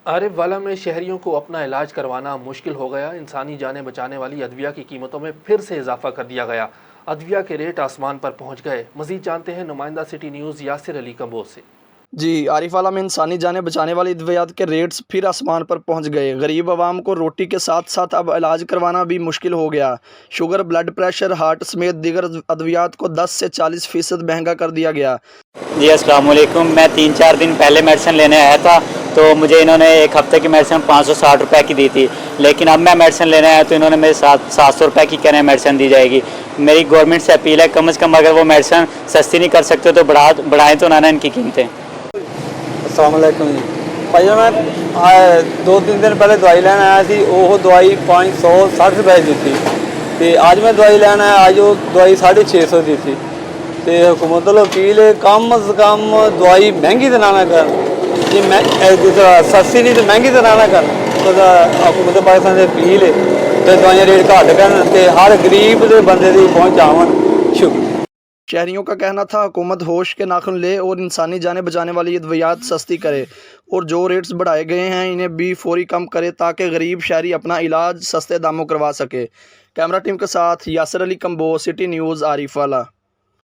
عارف والا میں شہریوں کو اپنا علاج کروانا مشکل ہو گیا۔ انسانی جانیں بچانے والی ادویہ کی قیمتوں میں پھر سے اضافہ کر دیا گیا۔ ادویہ کے ریٹ آسمان پر پہنچ گئے۔ مزید جانتے ہیں نمائندہ سٹی نیوز یاسر علی کمبوز سے۔ جی، عارف والا میں انسانی جانیں بچانے والی ادویات کے ریٹس پھر آسمان پر پہنچ گئے۔ غریب عوام کو روٹی کے ساتھ ساتھ اب علاج کروانا بھی مشکل ہو گیا۔ شوگر، بلڈ پریشر، ہارٹ سمیت دیگر ادویات کو 10 سے 40% مہنگا کر دیا گیا۔ جی السلام علیکم۔ میں 3-4 دن پہلے میڈیسن لینے آیا تھا تو مجھے انہوں نے ایک ہفتے کی میڈیسن 560 روپے کی دی تھی، لیکن اب میں میڈیسن لینے آیا تو انہوں نے میرے 700 روپے کی کہہ رہے ہیں میڈیسن دی جائے گی۔ میری گورنمنٹ سے اپیل ہے کم از کم اگر وہ میڈیسن سستی نہیں کر سکتے تو بڑھائیں تو نہ ان کی قیمتیں۔ السلام علیکم جی بھائی، میں 2-3 دن پہلے دوائی لینا آیا سی، وہ دوائی 560 روپے دی تھی تے اج میں دوائی لینا آیا، اج وہ دوائی 650 دی تھی تے حکومت والوں اپیل ہے کم از کم دوائی مہنگی تو نہ کر جی، سستی نہیں تو مہنگی تو نہ کر۔ حکومت پاکستان سے اپیل ہے تے دوائیاں ریٹ گھٹ کرن تے ہر غریب دے بندے دی پہنچ آون۔ شکریہ۔ شہریوں کا کہنا تھا حکومت ہوش کے ناخن لے اور انسانی جانیں بچانے والی ادویات سستی کرے اور جو ریٹس بڑھائے گئے ہیں انہیں بھی فوری کم کرے تاکہ غریب شہری اپنا علاج سستے داموں کروا سکے۔ کیمرہ ٹیم کے ساتھ یاسر علی کمبوز، سٹی نیوز، عارف والا۔